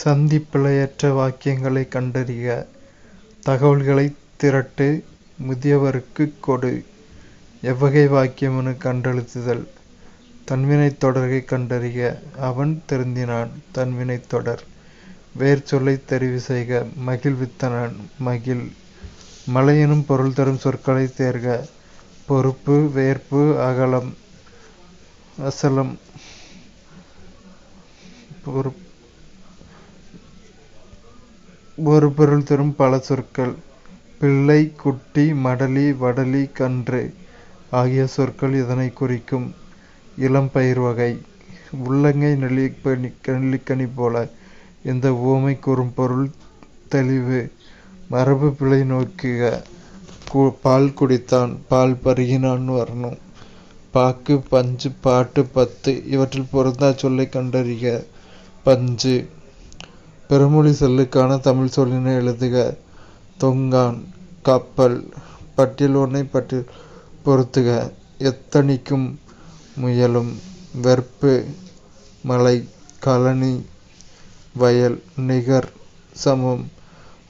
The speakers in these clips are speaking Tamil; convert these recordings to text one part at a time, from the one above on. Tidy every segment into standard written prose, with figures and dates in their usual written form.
சந்தி பிழையற்ற வாக்கியங்களைக் கண்டறிக. தகவல்களைத் திரட்டு. முதியவருக்குக் கொடு. எவ்வகை வாக்கியமென கண்டழுத்துதல். தன்வினைத் தொடரைக் கண்டறிக. அவன் திருந்தினான். தன்வினைத் தொடர். வேர் சொல்லைத் தெரிவு செய்க. மகிழ்வித்தனன் மகிழ். மலை எனும் பொருள் தரும் சொற்களைத் தேர்க. பொறுப்பு, வேர்ப்பு, அகலம், அசலம். ஒரு பொருள் தரும் பல சொற்கள். பிள்ளை, குட்டி, மடலி, வடலி, கன்று ஆகிய சொற்கள் இதனைக் குறிக்கும். இளம் பயிர் வகை. உள்ளங்கை நெல்லிக்கனி போல. இந்த உவமை கூறும் பொருள் தெளிவு. மரபு பிழை நோக்குக. பால் குடித்தான், பால் பருகினான் வரணும். பாக்கு, பஞ்சு, பாட்டு, பத்து இவற்றில் பொருந்தா சொல்லைக் கண்டறிக. பஞ்சு. பிறமொழி சொல்லுக்கான தமிழ் சொல்லினை எழுதுக. தொங்கான், கப்பல். பட்டியல் ஒன்றை பட்டியல் பொருத்துக. எத்தனிக்கும், முயலும். வெற்பு, மலை. கழனி, வயல். நிகர், சமம்.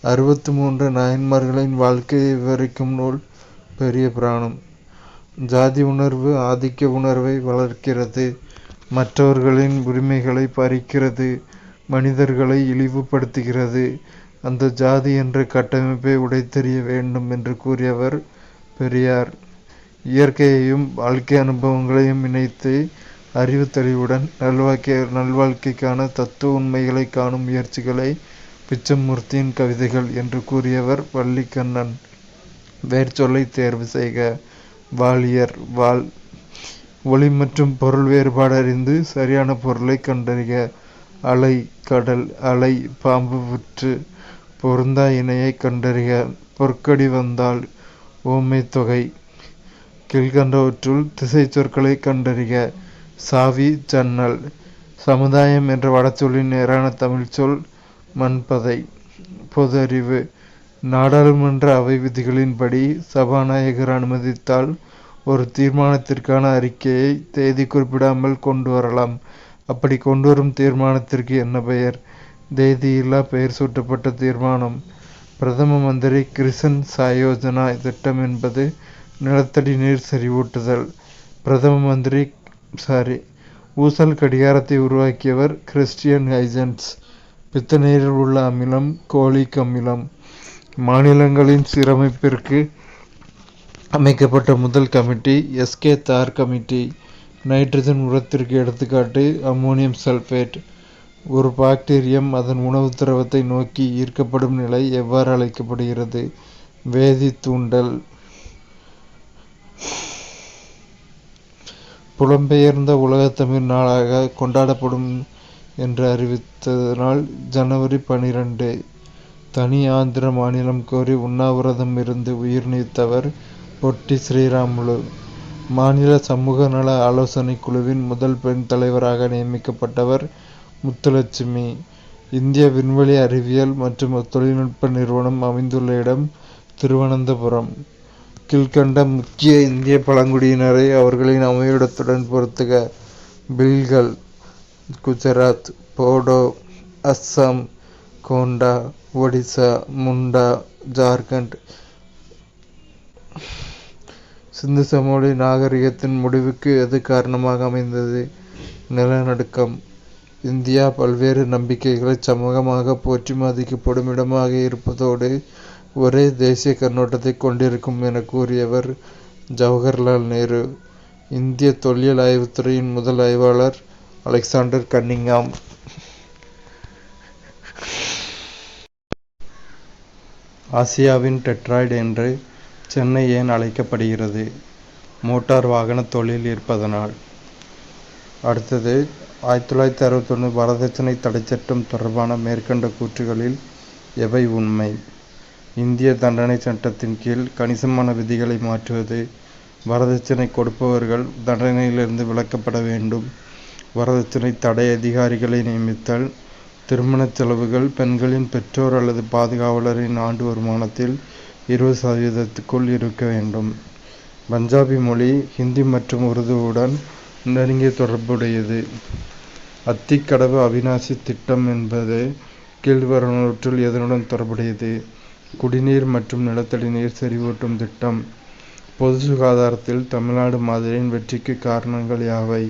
63 நாயன்மார்களின் வாழ்க்கையை விவரிக்கும் நூல் பெரிய புராணம். ஜாதி உணர்வு ஆதிக்க உணர்வை வளர்க்கிறது. மற்றவர்களின் உரிமைகளை பறிக்கிறது. மனிதர்களை இழிவுபடுத்துகிறது. அந்த ஜாதி என்ற கட்டமைப்பை உடைத்தெறிய வேண்டும் என்று கூறியவர் பெரியார். இயற்கையையும் வாழ்க்கை அனுபவங்களையும் இணைத்து அறிவு தெளிவுடன் நல்வாழ்க்கைக்கான தத்துவ உண்மைகளை காணும் முயற்சிகளை பிச்சமூர்த்தியின் கவிதைகள் என்று கூறியவர் வள்ளிக்கண்ணன். வேர் சொல்லை தேர்வு செய்க. வாளியர், வாள். ஒளி மற்றும் பொருள் வேறுபாடு அறிந்து சரியான பொருளை கண்டறிக. அலை, கடல். அலை, பாம்பு புற்று. பொருந்தா இணையை கண்டறிக. பொற்கடி வந்தால். ஓமை தொகை. கீழ்கண்டவற்றுள் திசை சொற்களை கண்டறிக. சாவி, ஜன்னல். சமுதாயம் என்ற வடச்சொல்லின் நேரான தமிழ் சொல் மண்பதை. பொது அறிவு. நாடாளுமன்ற அவை விதிகளின்படி சபாநாயகர் அனுமதித்தால் ஒரு தீர்மானத்திற்கான அறிக்கையை தேதி குறிப்பிடாமல் கொண்டு வரலாம். அப்படி கொண்டுவரும் தீர்மானத்திற்கு என்ன பெயர்? தேதியில்லா பெயர் சூட்டப்பட்ட தீர்மானம். பிரதம மந்திரி கிரிசன் சாயோஜனா திட்டம் என்பது நிலத்தடி நீர் செறிவூட்டுதல். பிரதம மந்திரி ஊசல் கடிகாரத்தை உருவாக்கியவர் கிறிஸ்டியன் ஹைஜன்ஸ். பித்த நீரில் உள்ள அமிலம் கோலிக் அமிலம். மாநிலங்களின் சீரமைப்பிற்கு அமைக்கப்பட்ட முதல் கமிட்டி எஸ்கே தார் கமிட்டி. நைட்ரஜன் உரத்திற்கு எடுத்துக்காட்டு அம்மோனியம் சல்பேட். ஒரு பாக்டீரியம் அதன் உணவு திரவத்தை நோக்கி ஈர்க்கப்படும் நிலை எவ்வாறு அழைக்கப்படுகிறது? வேதி தூண்டல். புலம்பெயர்ந்த உலகத்தமிழ் நாளாக கொண்டாடப்படும் என்று அறிவித்ததனால் ஜனவரி 12. தனி ஆந்திர மாநிலம் கோரி உண்ணாவிரதம் இருந்து உயிர் நீத்தவர் பொட்டி ஸ்ரீராமுலு. மாநில சமூக நல ஆலோசனை குழுவின் முதல் பெண் தலைவராக நியமிக்கப்பட்டவர் முத்துலட்சுமி. இந்திய விண்வெளி அறிவியல் மற்றும் தொழில்நுட்ப நிறுவனம் அமைந்துள்ள இடம் திருவனந்தபுரம். கீழ்கண்ட முக்கிய இந்திய பழங்குடியினரை அவர்களின் அமைவிடத்துடன் பொருத்துக. பில்கள். குஜராத், போடோ, அஸ்ஸாம், கோண்டா, ஒடிசா, முண்டா, ஜார்க்கண்ட். சிந்து சமவெளி நாகரிகத்தின் முடிவுக்கு எது காரணமாக அமைந்தது? நிலநடுக்கம். இந்தியா பல்வேறு நம்பிக்கைகளை சமூகமாக போற்றி மதிக்கப்படும் இடமாக இருப்பதோடு ஒரே தேசிய கண்ணோட்டத்தை கொண்டிருக்கும் என கூறியவர் ஜவஹர்லால் நேரு. இந்திய தொல்லியல் ஆய்வுத்துறையின் முதல் ஆய்வாளர் அலெக்சாண்டர் கன்னிங்ஹாம். ஆசியாவின் டெட்ராய்டு என்று சென்னை ஏன் அழைக்கப்படுகிறது? மோட்டார் வாகன தொழில் இருப்பதனால். அடுத்தது 1961 வரதட்சணை தடைச்சட்டம் தொடர்பான மேற்கண்ட கூற்றுகளில் எவை உண்மை? இந்திய தண்டனை சட்டத்தின் கீழ் கணிசமான விதிகளை மாற்றுவது. வரதட்சணை கொடுப்பவர்கள் தண்டனையிலிருந்து விலக்கப்பட வேண்டும். வரதட்சணை தடை அதிகாரிகளை நியமித்தல். திருமண செலவுகள் பெண்களின் பெற்றோர் அல்லது பாதுகாவலரின் ஆண்டு வருமானத்தில் 20% இருக்க வேண்டும். பஞ்சாபி மொழி ஹிந்தி மற்றும் உருதுவுடன் நெருங்கிய தொடர்புடையது. அத்திக்கடவு அவிநாசி திட்டம் என்பது கீழ்வருவனவற்றுள் எதனுடன் தொடர்புடையது? குடிநீர் மற்றும் நிலத்தடி நீர் செறிவூட்டும் திட்டம். பொது சுகாதாரத்தில் தமிழ்நாடு மாதிரியின் வெற்றிக்கு காரணங்கள் யாவை?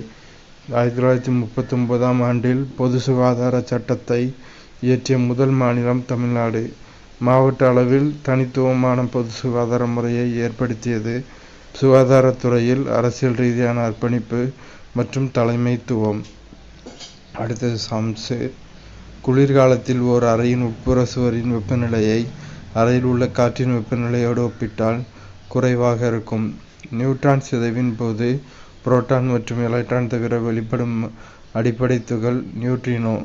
1939ஆம் ஆண்டில் பொது சுகாதார சட்டத்தை இயற்றிய முதல் மாநிலம் தமிழ்நாடு. மாவட்ட அளவில் தனித்துவமான பொது சுகாதார முறையை ஏற்படுத்தியது. சுகாதாரத்துறையில் அரசியல் ரீதியான அர்ப்பணிப்பு மற்றும் தலைமைத்துவம். அடுத்தது சம்சு. குளிர்காலத்தில் ஓர் அறையின் உட்புற சுவரின் வெப்பநிலையை அறையில் உள்ள காற்றின் வெப்பநிலையோடு ஒப்பிட்டால் குறைவாக இருக்கும். நியூட்ரான் சிதைவின் போது புரோட்டான் மற்றும் எலக்ட்ரான் தவிர வெளிப்படும் அடிப்படை துகள் நியூட்ரினோ.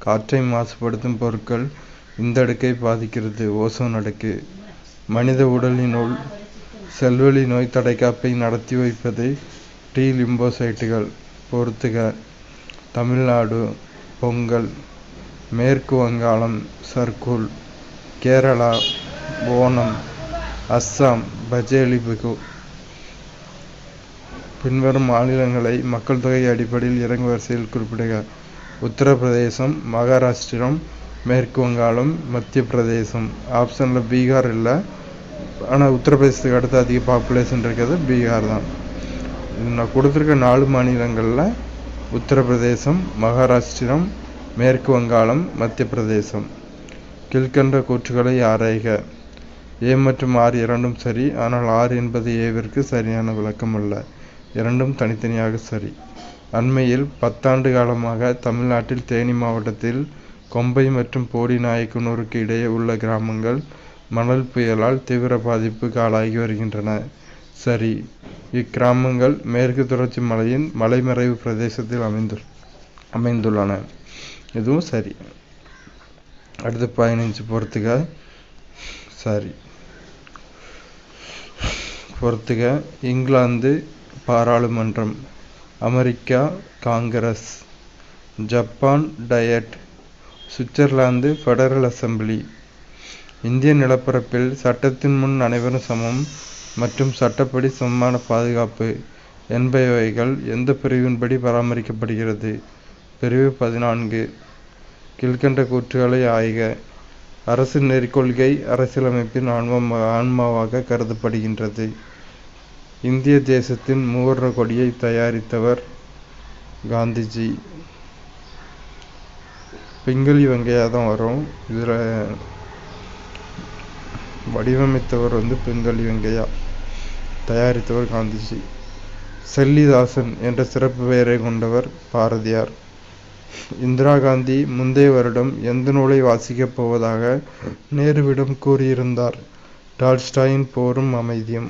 காற்றை மாசுபடுத்தும் பொருட்கள் இந்த அடுக்கை பாதிக்கிறது. ஓசோன் அடுக்கு. மனித உடலினுள் செல்வெளி நோய் தடைக்காப்பை நடத்தி வைப்பது டி லிம்போசைட்டுகள். பொறுத்துக. தமிழ்நாடு பொங்கல், மேற்கு வங்காளம் சர்க்குல், கேரளா ஓணம், அஸ்ஸாம் பஜேலி பிகு. பின்வரும் மாநிலங்களை மக்கள் தொகை அடிப்படையில் இறங்கு வரிசையில் குறிப்பிடுக. உத்தரப்பிரதேசம், மகாராஷ்டிரம், மேற்கு வங்காளம், மத்திய பிரதேசம். ஆப்ஷனில் பீகார் இல்லை, ஆனால் உத்தரப்பிரதேசத்துக்கு அடுத்து அதிக பாப்புலேஷன் இருக்கிறது பீகார் தான். நான் கொடுத்துருக்க 4 மாநிலங்களில் உத்தரப்பிரதேசம், மகாராஷ்டிரம், மேற்கு வங்காளம், மத்திய பிரதேசம். கீழ்கண்ட கூற்றுகளை ஆராய்க. ஏ மற்றும் ஆர் இரண்டும் சரி, ஆனால் ஆர் என்பது ஏவிற்கு சரியான விளக்கம் அல்ல. இரண்டும் தனித்தனியாக சரி. அண்மையில் 10 ஆண்டு காலமாக தமிழ்நாட்டில் தேனி மாவட்டத்தில் கொம்பை மற்றும் போடிநாயக்கனூருக்கு இடையே உள்ள கிராமங்கள் மணல் புயலால் தீவிர பாதிப்புக்கு ஆளாகி வருகின்றன. சரி. இக்கிராமங்கள் மேற்கு தொடர்ச்சி மலையின் மலைமறைவு பிரதேசத்தில் அமைந்துள்ளன. இதுவும் சரி. அடுத்து 15 பொறுத்துக. சரி. பொறுத்துக. இங்கிலாந்து பாராளுமன்றம், America Congress, Japan diet, Switzerland federal assembly. இந்திய நிலப்பரப்பில் சட்டத்தின் முன் அனைவரும் சமம் மற்றும் சட்டப்படி சமமான பாதுகாப்பு என்பவைகள் எந்த பிரிவின்படி பராமரிக்கப்படுகிறது? பிரிவு 14. கீழ்கண்ட கூற்றுகளை ஆய்க. அரசு நெறிக்கொள்கை அரசியலமைப்பின் ஆன்மாவாக கருதப்படுகின்றது. இந்திய தேசத்தின் மூவர்ண கொடியை தயாரித்தவர் காந்திஜி. பிங்களி வெங்கையா தான் வரும். இதில் வடிவமைத்தவர் பிங்களி வெங்கையா, தயாரித்தவர் காந்திஜி. செல்லிதாசன் என்ற சிறப்பு பெயரை கொண்டவர் பாரதியார். இந்திரா காந்தி முந்தைய வருடம் எந்த நூலை வாசிக்கப் போவதாக நேருவிடம் கூறியிருந்தார்? டால்ஸ்டாயின் போரும் அமைதியும்.